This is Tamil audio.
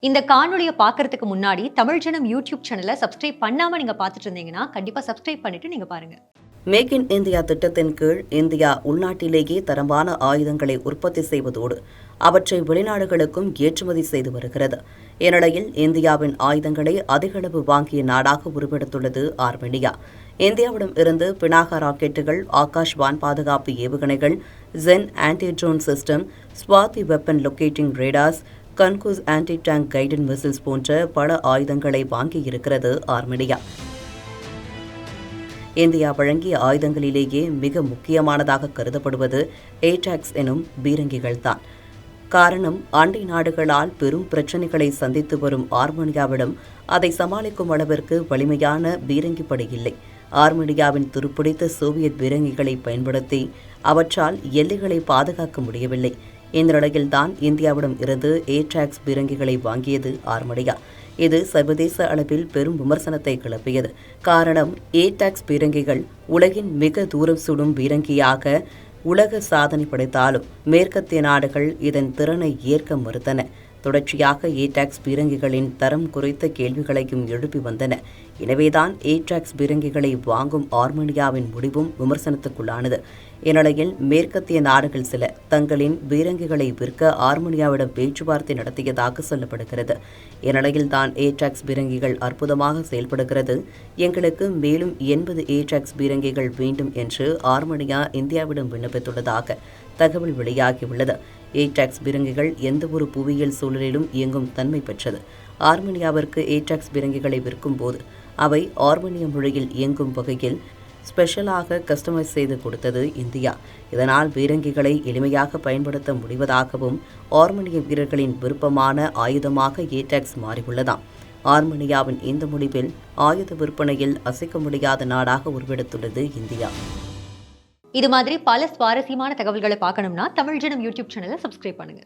இந்த காணொளிய பார்க்கறதுக்கு முன்னாடி தமிழ் ஜனம் யூடியூப் சேனலை சப்ஸ்கிரைப் பண்ணாம நீங்க பார்த்துட்டு இருந்தீங்கன்னா கண்டிப்பா சப்ஸ்கிரைப் பண்ணிட்டு நீங்க பாருங்க. மேக் இன் இந்தியா திட்டத்தின் கீழ் இந்தியா உள்நாட்டிலேயே தரமான ஆயுதங்களை உற்பத்தி செய்வதோடு அவற்றை வெளிநாடுகளுக்கும் ஏற்றுமதி செய்து வருகிறது. இந்நிலையில் இந்தியாவின் ஆயுதங்களை அதிகளவு வாங்கிய நாடாக உருவெடுத்துள்ளது ஆர்மேனியா. இந்தியாவிடம் இருந்து பினாகா ராக்கெட்டுகள், ஆகாஷ் வான் பாதுகாப்பு ஏவுகணைகள், gen anti drone system, Swathi weapon locating radars, கன்கூஸ் ஆன்டி டேங்க் கைடட் மிசில்ஸ் போன்ற பல ஆயுதங்களை வாங்கியிருக்கிறது ஆர்மேனியா. இந்தியா வழங்கிய ஆயுதங்களிலேயே மிக முக்கியமானதாக கருதப்படுவது ஏடாக்ஸ் எனும் பீரங்கிகள்தான். காரணம், அண்டை நாடுகளால் பெரும் பிரச்சினைகளை சந்தித்து வரும் ஆர்மேனியாவிடம் அதை சமாளிக்கும் அளவிற்கு வலிமையான பீரங்கிப்படை இல்லை. ஆர்மேனியாவின் துருப்பிடித்த சோவியத் பீரங்கிகளை பயன்படுத்தி அவற்றால் எல்லைகளை பாதுகாக்க முடியவில்லை. இந்த நிலையில்தான் இந்தியாவிடம் இருந்து ஏடாக்ஸ் பீரங்கிகளை வாங்கியது ஆர்மேனியா. இது சர்வதேச அளவில் பெரும் விமர்சனத்தை கிளப்பியது. காரணம், ஏடாக்ஸ் பீரங்கிகள் உலகின் மிக தூரம் சுடும் பீரங்கியாக உலக சாதனை படைத்தாலும் மேற்கத்திய நாடுகள் இதன் திறனை ஏற்க மறுத்தன. தொடர்ச்சியாக ஏடாக்ஸ் பீரங்கிகளின் தரம் குறித்த கேள்விகளையும் எழுப்பி வந்தன. எனவேதான் ஏடாக்ஸ் பீரங்கிகளை வாங்கும் ஆர்மேனியாவின் முடிவும் விமர்சனத்துக்குள்ளானது. இந்நிலையில் மேற்கத்திய நாடுகள் சில தங்களின் பீரங்கிகளை விற்க ஆர்மேனியாவிடம் பேச்சுவார்த்தை நடத்தியதாக சொல்லப்படுகிறது. இந்நிலையில்தான் ஏடாக்ஸ் பீரங்கிகள் அற்புதமாக செயல்படுகிறது, எங்களுக்கு மேலும் 80 ஏடாக்ஸ் பீரங்கிகள் வேண்டும் என்று ஆர்மேனியா இந்தியாவிடம் விண்ணப்பித்துள்ளதாக தகவல் வெளியாகியுள்ளது. ஏடாக்ஸ் பீரங்கிகள் எந்தவொரு புவியியல் சூழலிலும் இயங்கும் தன்மை பெற்றது. ஆர்மேனியாவிற்கு ஏடாக்ஸ் பீரங்கிகளை விற்கும் போது அவை ஆர்மேனிய மொழியில் இயங்கும் வகையில் ஸ்பெஷலாக கஸ்டமைஸ் செய்து கொடுத்தது இந்தியா. இதனால் பீரங்கிகளை எளிமையாக பயன்படுத்த முடிவதாகவும் ஆர்மேனிய வீரர்களின் விருப்பமான ஆயுதமாக ஏடாக்ஸ் மாறியுள்ளதாம். ஆர்மேனியாவின் இந்த முடிவில் ஆயுத விற்பனையில் அசைக்க முடியாத நாடாக உருவெடுத்துள்ளது இந்தியா. இது மாதிரி பல சுவாரஸ்யமான தகவல்களை பார்க்கணும்னா தமிழ் ஜனம் யூடியூப் சேனலை சப்ஸ்கிரைப் பண்ணுங்க.